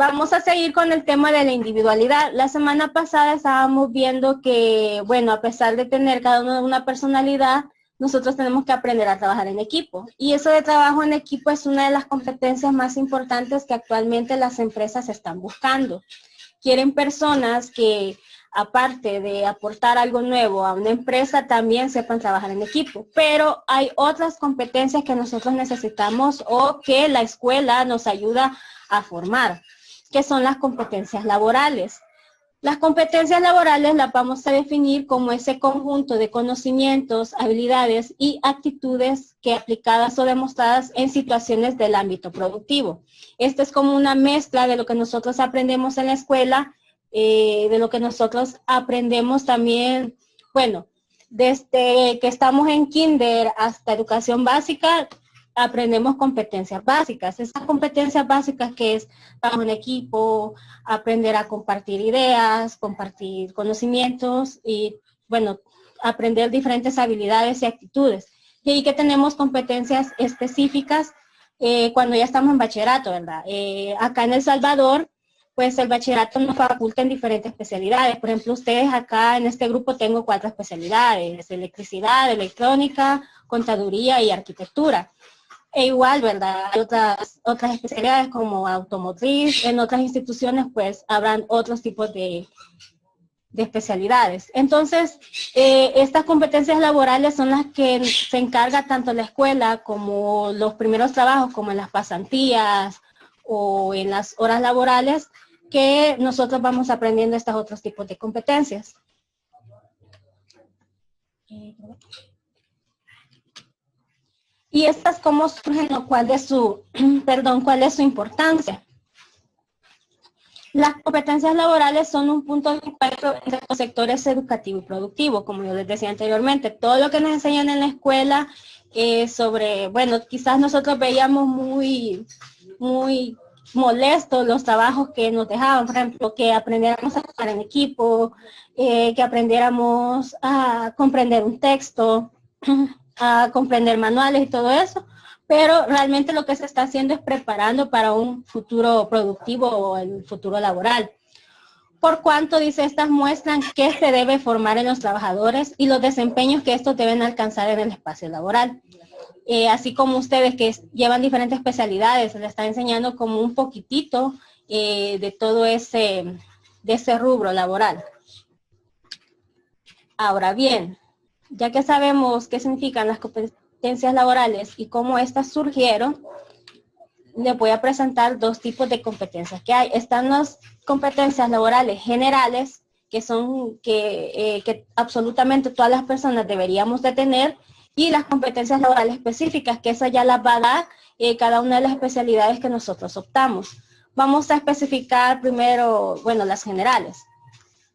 Vamos a seguir con el tema de la individualidad. La semana pasada estábamos viendo que, bueno, a pesar de tener cada uno una personalidad, nosotros tenemos que aprender a trabajar en equipo. Y eso de trabajo en equipo es una de las competencias más importantes que actualmente las empresas están buscando. Quieren personas que, aparte de aportar algo nuevo a una empresa, también sepan trabajar en equipo. Pero hay otras competencias que nosotros necesitamos o que la escuela nos ayuda a formar, que son las competencias laborales. Las competencias laborales las vamos a definir como ese conjunto de conocimientos, habilidades y actitudes que aplicadas o demostradas en situaciones del ámbito productivo. Esto es como una mezcla de lo que nosotros aprendemos en la escuela, de lo que nosotros aprendemos también, bueno, desde que estamos en kinder hasta educación básica, aprendemos competencias básicas. Esas competencias básicas que es trabajo en equipo, aprender a compartir ideas, compartir conocimientos y, bueno, aprender diferentes habilidades y actitudes. Y ahí que tenemos competencias específicas cuando ya estamos en bachillerato, ¿verdad? Acá en El Salvador, pues el bachillerato nos faculta en diferentes especialidades. Por ejemplo, ustedes acá en este grupo tengo 4 especialidades: electricidad, electrónica, contaduría y arquitectura. E igual, ¿verdad? Hay otras especialidades como automotriz. En otras instituciones, pues, habrán otros tipos de especialidades. Entonces, estas competencias laborales son las que se encarga tanto la escuela como los primeros trabajos, como en las pasantías o en las horas laborales, que nosotros vamos aprendiendo estos otros tipos de competencias. ¿Y estas cómo surgen o cuál es su, cuál es su importancia? Las competencias laborales son un punto de encuentro entre los sectores educativo y productivo, como yo les decía anteriormente. Todo lo que nos enseñan en la escuela sobre, bueno, quizás nosotros veíamos muy molestos los trabajos que nos dejaban, por ejemplo, que aprendiéramos a trabajar en equipo, que aprendiéramos a comprender un texto, a comprender manuales y todo eso, pero realmente lo que se está haciendo es preparando para un futuro productivo o el futuro laboral. Por cuanto, dice, estas muestran qué se debe formar en los trabajadores y los desempeños que estos deben alcanzar en el espacio laboral. Así como ustedes que llevan diferentes especialidades, les está enseñando como un poquitito de todo ese rubro laboral. Ahora bien, ya que sabemos qué significan las competencias laborales y cómo estas surgieron, les voy a presentar 2 tipos de competencias que hay. Están las competencias laborales generales, que son que absolutamente todas las personas deberíamos de tener, y las competencias laborales específicas, que esas ya las va a dar cada una de las especialidades que nosotros optamos. Vamos a especificar primero, bueno, las generales.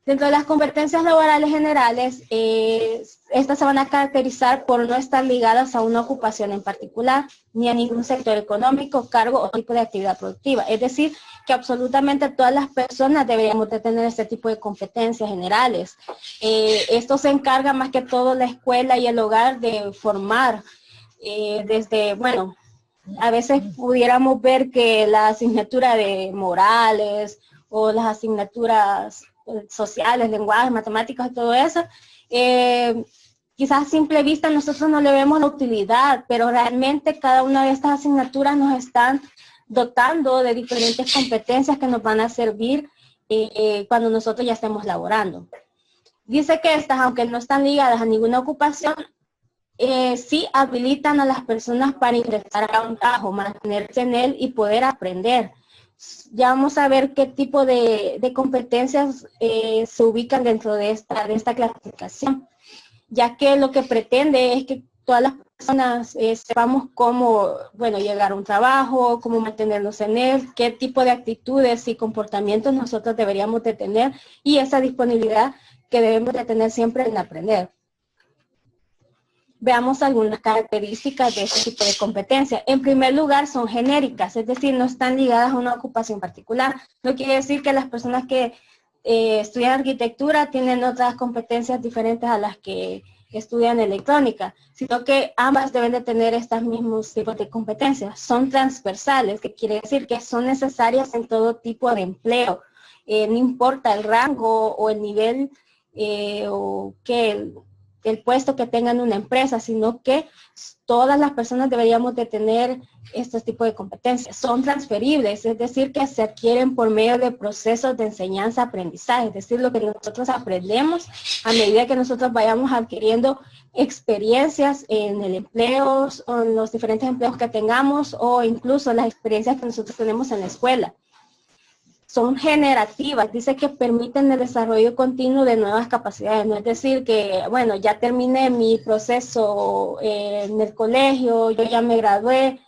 Dentro de las competencias laborales generales, estas se van a caracterizar por no estar ligadas a una ocupación en particular, ni a ningún sector económico, cargo o tipo de actividad productiva. Es decir, que absolutamente todas las personas deberíamos de tener este tipo de competencias generales. Esto se encarga más que todo la escuela y el hogar de formar desde, bueno, a veces pudiéramos ver que la asignatura de morales o las asignaturas sociales, lenguajes, matemáticas y todo eso, quizás a simple vista nosotros no le vemos la utilidad, pero realmente cada una de estas asignaturas nos están dotando de diferentes competencias que nos van a servir cuando nosotros ya estemos laborando. Dice que estas, aunque no están ligadas a ninguna ocupación, sí habilitan a las personas para ingresar a un trabajo, mantenerse en él y poder aprender. Ya vamos a ver qué tipo de competencias se ubican dentro de esta clasificación, ya que lo que pretende es que todas las personas sepamos cómo, bueno, llegar a un trabajo, cómo mantenernos en él, qué tipo de actitudes y comportamientos nosotros deberíamos de tener y esa disponibilidad que debemos de tener siempre en aprender. Veamos algunas características de este tipo de competencia. En primer lugar, son genéricas, es decir, no están ligadas a una ocupación particular. No quiere decir que las personas que estudian arquitectura tienen otras competencias diferentes a las que estudian electrónica, sino que ambas deben de tener estos mismos tipos de competencias. Son transversales, que quiere decir que son necesarias en todo tipo de empleo. No importa el rango o el nivel o que el puesto que tengan una empresa, sino que todas las personas deberíamos de tener estos tipos de competencias. Son transferibles, es decir, que se adquieren por medio de procesos de enseñanza-aprendizaje, es decir, lo que nosotros aprendemos a medida que nosotros vayamos adquiriendo experiencias en el empleo, o en los diferentes empleos que tengamos, o incluso las experiencias que nosotros tenemos en la escuela. Son generativas, dice que permiten el desarrollo continuo de nuevas capacidades, no es decir que, bueno, ya terminé mi proceso en el colegio, yo ya me gradué,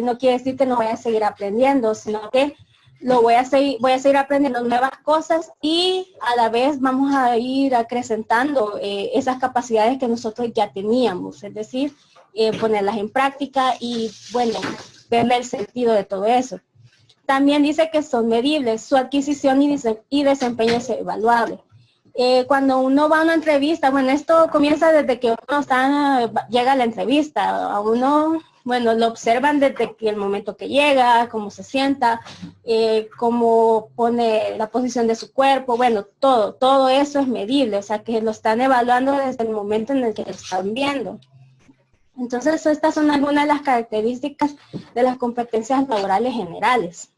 no quiere decir que no voy a seguir aprendiendo, sino que voy a seguir aprendiendo nuevas cosas y a la vez vamos a ir acrecentando esas capacidades que nosotros ya teníamos, es decir, ponerlas en práctica y, bueno, verle el sentido de todo eso. También dice que son medibles, su adquisición y desempeño es evaluable. Cuando uno va a una entrevista, bueno, esto comienza desde que uno llega a la entrevista. A uno, bueno, lo observan desde el momento que llega, cómo se sienta, cómo pone la posición de su cuerpo, bueno, todo eso es medible, o sea, que lo están evaluando desde el momento en el que lo están viendo. Entonces, estas son algunas de las características de las competencias laborales generales.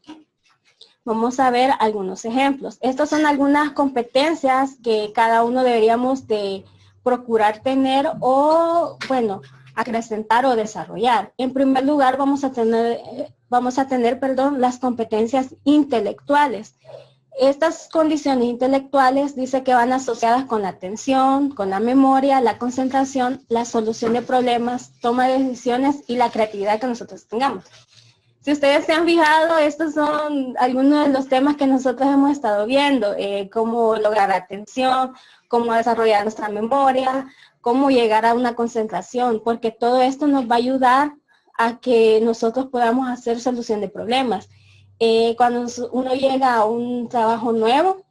Vamos a ver algunos ejemplos. Estas son algunas competencias que cada uno deberíamos de procurar tener o, bueno, acrecentar o desarrollar. En primer lugar, vamos a tener, las competencias intelectuales. Estas condiciones intelectuales dice que van asociadas con la atención, con la memoria, la concentración, la solución de problemas, toma de decisiones y la creatividad que nosotros tengamos. Si ustedes se han fijado, estos son algunos de los temas que nosotros hemos estado viendo, cómo lograr atención, cómo desarrollar nuestra memoria, cómo llegar a una concentración, porque todo esto nos va a ayudar a que nosotros podamos hacer solución de problemas. Cuando uno llega a un trabajo nuevo,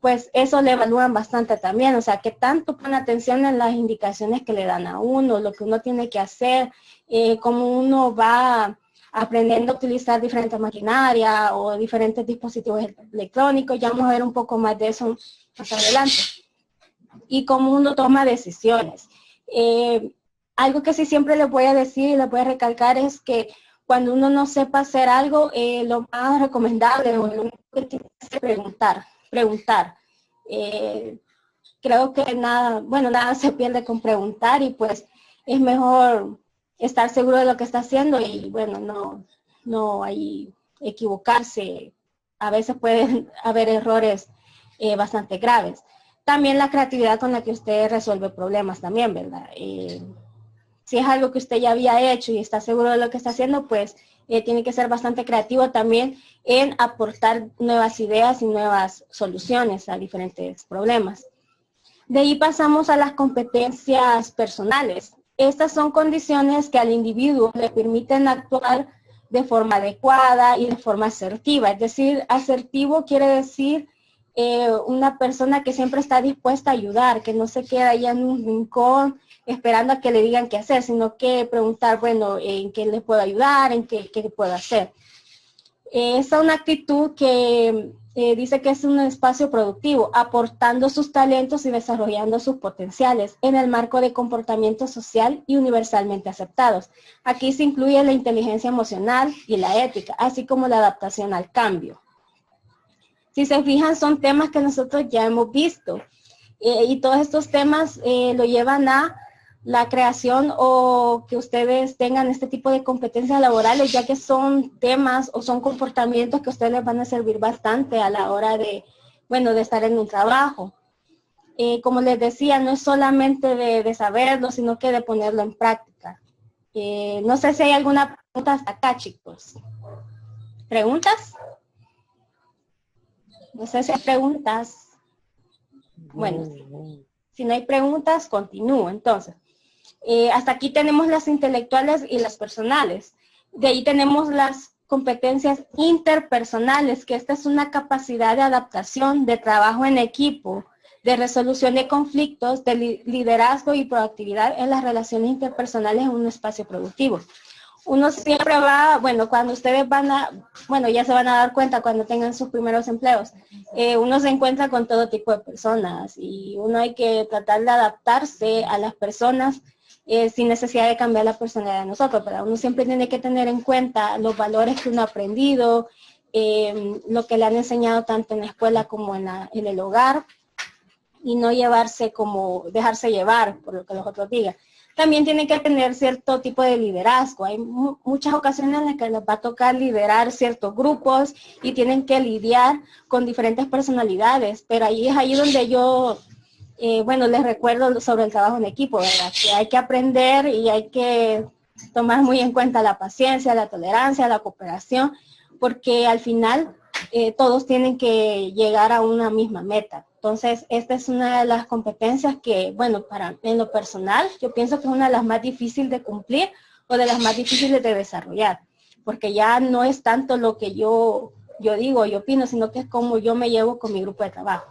pues eso le evalúan bastante también, o sea, que tanto pone atención en las indicaciones que le dan a uno, lo que uno tiene que hacer, cómo uno va aprendiendo a utilizar diferentes maquinaria o diferentes dispositivos electrónicos, ya vamos a ver un poco más de eso más adelante, y cómo uno toma decisiones. Algo que sí siempre les voy a decir y les voy a recalcar es que cuando uno no sepa hacer algo, lo más recomendable o lo único que tiene que hacer es preguntar. Creo que nada se pierde con preguntar y pues es mejor estar seguro de lo que está haciendo y bueno, no hay equivocarse. A veces pueden haber errores bastante graves. También la creatividad con la que usted resuelve problemas también, ¿verdad? Si es algo que usted ya había hecho y está seguro de lo que está haciendo, pues tiene que ser bastante creativo también en aportar nuevas ideas y nuevas soluciones a diferentes problemas. De ahí pasamos a las competencias personales. Estas son condiciones que al individuo le permiten actuar de forma adecuada y de forma asertiva. Es decir, asertivo quiere decir una persona que siempre está dispuesta a ayudar, que no se queda ahí en un rincón esperando a que le digan qué hacer, sino que preguntar, bueno, ¿en qué le puedo ayudar? ¿En qué puedo hacer? Esa es una actitud que dice que es un espacio productivo, aportando sus talentos y desarrollando sus potenciales en el marco de comportamiento social y universalmente aceptados. Aquí se incluye la inteligencia emocional y la ética, así como la adaptación al cambio. Si se fijan, son temas que nosotros ya hemos visto y todos estos temas lo llevan a la creación o que ustedes tengan este tipo de competencias laborales, ya que son temas o son comportamientos que a ustedes les van a servir bastante a la hora de, bueno, de estar en un trabajo. Como les decía, no es solamente de saberlo, sino que de ponerlo en práctica. No sé si hay alguna pregunta hasta acá, chicos. ¿Preguntas? No sé si hay preguntas. Bueno, si no hay preguntas, continúo. Entonces, hasta aquí tenemos las intelectuales y las personales. De ahí tenemos las competencias interpersonales, que esta es una capacidad de adaptación, de trabajo en equipo, de resolución de conflictos, de liderazgo y proactividad en las relaciones interpersonales en un espacio productivo. Uno siempre va, bueno, cuando ustedes ya se van a dar cuenta cuando tengan sus primeros empleos, uno se encuentra con todo tipo de personas y uno hay que tratar de adaptarse a las personas sin necesidad de cambiar la personalidad de nosotros, pero uno siempre tiene que tener en cuenta los valores que uno ha aprendido, lo que le han enseñado tanto en la escuela como en el hogar, y no dejarse llevar por lo que los otros digan. También tienen que tener cierto tipo de liderazgo. Hay muchas ocasiones en las que les va a tocar liderar ciertos grupos y tienen que lidiar con diferentes personalidades, pero ahí es ahí donde yo, les recuerdo sobre el trabajo en equipo, ¿verdad? Que hay que aprender y hay que tomar muy en cuenta la paciencia, la tolerancia, la cooperación, porque al final todos tienen que llegar a una misma meta. Entonces, esta es una de las competencias que, en lo personal, yo pienso que es una de las más difíciles de cumplir o de las más difíciles de desarrollar, porque ya no es tanto lo que yo digo, yo opino, sino que es cómo yo me llevo con mi grupo de trabajo.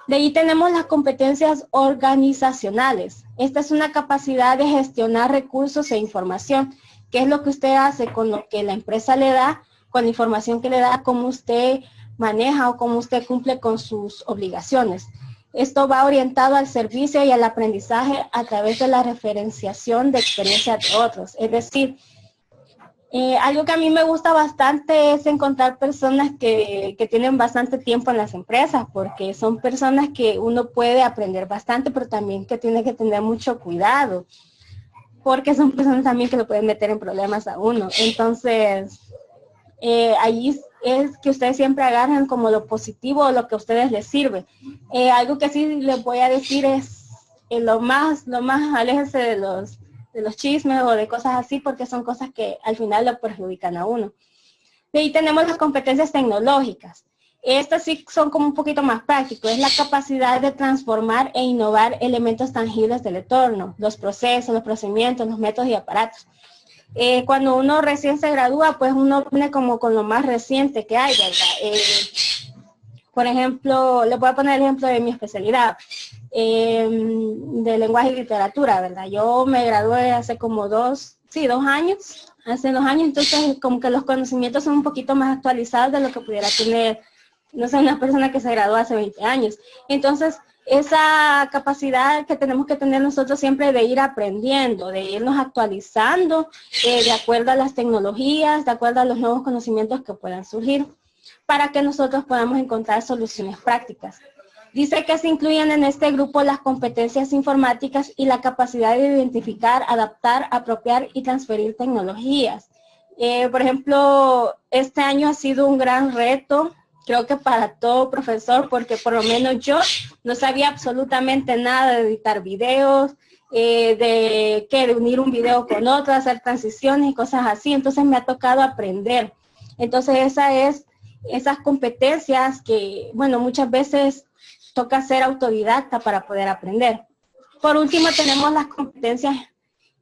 De ahí tenemos las competencias organizacionales. Esta es una capacidad de gestionar recursos e información, que es lo que usted hace con lo que la empresa le da, con la información que le da, cómo usted maneja o cómo usted cumple con sus obligaciones. Esto va orientado al servicio y al aprendizaje a través de la referenciación de experiencias de otros. Es decir, algo que a mí me gusta bastante es encontrar personas que tienen bastante tiempo en las empresas, porque son personas que uno puede aprender bastante, pero también que tiene que tener mucho cuidado, porque son personas también que lo pueden meter en problemas a uno. Entonces, ahí es que ustedes siempre agarran como lo positivo o lo que a ustedes les sirve. Algo que sí les voy a decir es lo más, aléjense de los chismes o de cosas así, porque son cosas que al final lo perjudican a uno. De ahí tenemos las competencias tecnológicas. Estas sí son como un poquito más prácticos. Es la capacidad de transformar e innovar elementos tangibles del entorno, los procesos, los procedimientos, los métodos y aparatos. Cuando uno recién se gradúa, pues uno viene como con lo más reciente que hay, ¿verdad? Por ejemplo, le voy a poner el ejemplo de mi especialidad, de lenguaje y literatura, ¿verdad? Yo me gradué hace como 2 años, entonces como que los conocimientos son un poquito más actualizados de lo que pudiera tener, no sé, una persona que se graduó hace 20 años. Entonces, esa capacidad que tenemos que tener nosotros siempre de ir aprendiendo, de irnos actualizando de acuerdo a las tecnologías, de acuerdo a los nuevos conocimientos que puedan surgir, para que nosotros podamos encontrar soluciones prácticas. Dice que se incluyen en este grupo las competencias informáticas y la capacidad de identificar, adaptar, apropiar y transferir tecnologías. Por ejemplo, este año ha sido un gran reto, creo que para todo profesor, porque por lo menos yo no sabía absolutamente nada de editar videos, de unir un video con otro, hacer transiciones y cosas así. Entonces me ha tocado aprender. Entonces esas competencias que, muchas veces toca ser autodidacta para poder aprender. Por último, tenemos las competencias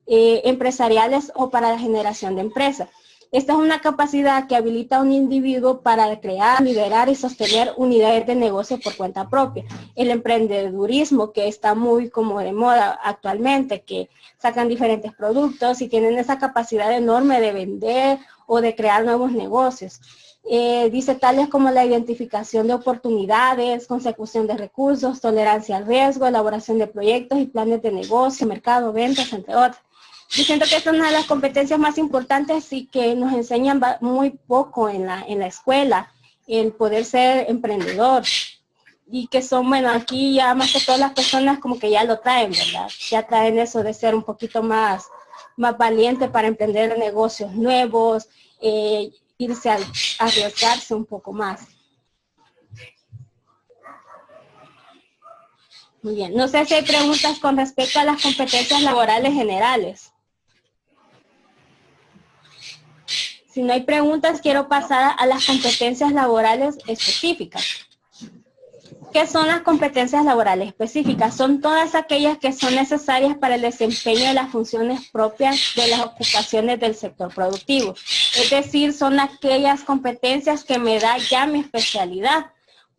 empresariales o para la generación de empresas. Esta es una capacidad que habilita a un individuo para crear, liderar y sostener unidades de negocio por cuenta propia. El emprendedurismo, que está muy como de moda actualmente, que sacan diferentes productos y tienen esa capacidad enorme de vender o de crear nuevos negocios. Dice tales como la identificación de oportunidades, consecución de recursos, tolerancia al riesgo, elaboración de proyectos y planes de negocio, mercado, ventas, entre otras. Yo siento que esta es una de las competencias más importantes y que nos enseñan muy poco en la escuela, el poder ser emprendedor. Y que son, aquí ya más que todas las personas como que ya lo traen, ¿verdad? Ya traen eso de ser un poquito más valiente para emprender negocios nuevos, irse a arriesgarse un poco más. Muy bien. No sé si hay preguntas con respecto a las competencias laborales generales. Si no hay preguntas, quiero pasar a las competencias laborales específicas. Ok, ¿Qué son las competencias laborales específicas? Son todas aquellas que son necesarias para el desempeño de las funciones propias de las ocupaciones del sector productivo. Es decir, son aquellas competencias que me da ya mi especialidad.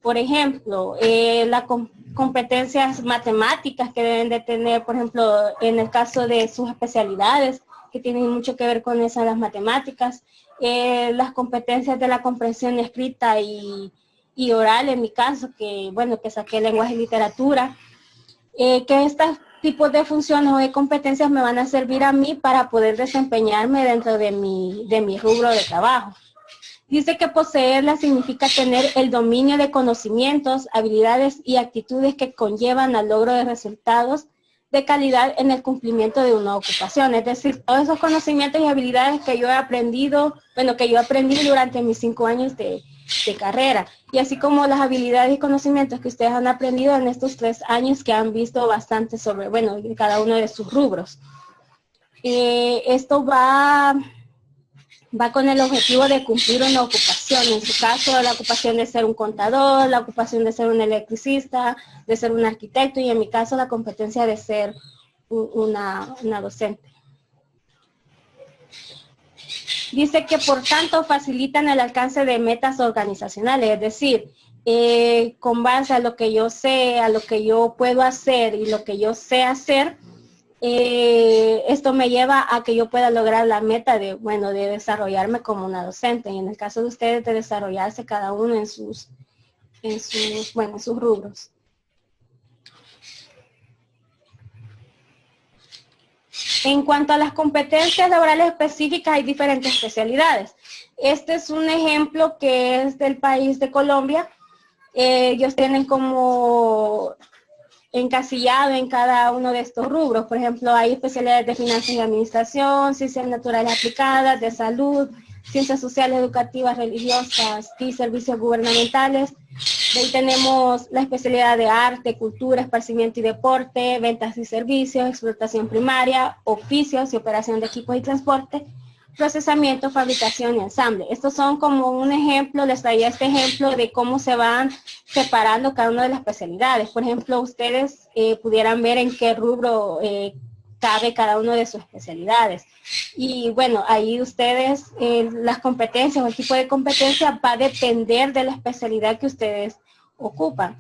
Por ejemplo, las competencias matemáticas que deben de tener, por ejemplo, en el caso de sus especialidades, que tienen mucho que ver con esas las matemáticas, las competencias de la comprensión escrita y oral, en mi caso, que bueno, que saqué lenguaje y literatura, que estos tipos de funciones o de competencias me van a servir a mí para poder desempeñarme dentro de mi rubro de trabajo. Dice que poseerla significa tener el dominio de conocimientos, habilidades y actitudes que conllevan al logro de resultados de calidad en el cumplimiento de una ocupación. Es decir, todos esos conocimientos y habilidades que yo he aprendido, bueno, que yo aprendí durante mis 5 años de carrera, y así como las habilidades y conocimientos que ustedes han aprendido en estos 3 años que han visto bastante sobre, bueno, cada uno de sus rubros. Esto va con el objetivo de cumplir una ocupación, en su caso la ocupación de ser un contador, la ocupación de ser un electricista, de ser un arquitecto, y en mi caso la competencia de ser una docente. Dice que por tanto facilitan el alcance de metas organizacionales, es decir, con base a lo que yo sé, a lo que yo puedo hacer y lo que yo sé hacer, esto me lleva a que yo pueda lograr la meta de, bueno, de desarrollarme como una docente, y en el caso de ustedes de desarrollarse cada uno en sus rubros. En cuanto a las competencias laborales específicas, hay diferentes especialidades. Este es un ejemplo que es del país de Colombia. Ellos tienen como encasillado en cada uno de estos rubros. Por ejemplo, hay especialidades de finanzas y administración, ciencias naturales aplicadas, de salud, ciencias sociales, educativas, religiosas y servicios gubernamentales. De ahí tenemos la especialidad de arte, cultura, esparcimiento y deporte, ventas y servicios, explotación primaria, oficios y operación de equipos y transporte, procesamiento, fabricación y ensamble. Estos son como un ejemplo, les traía este ejemplo de cómo se van separando cada una de las especialidades. Por ejemplo, ustedes pudieran ver en qué rubro cabe cada una de sus especialidades. Y bueno, ahí ustedes, las competencias o el tipo de competencia va a depender de la especialidad que ustedes ocupan.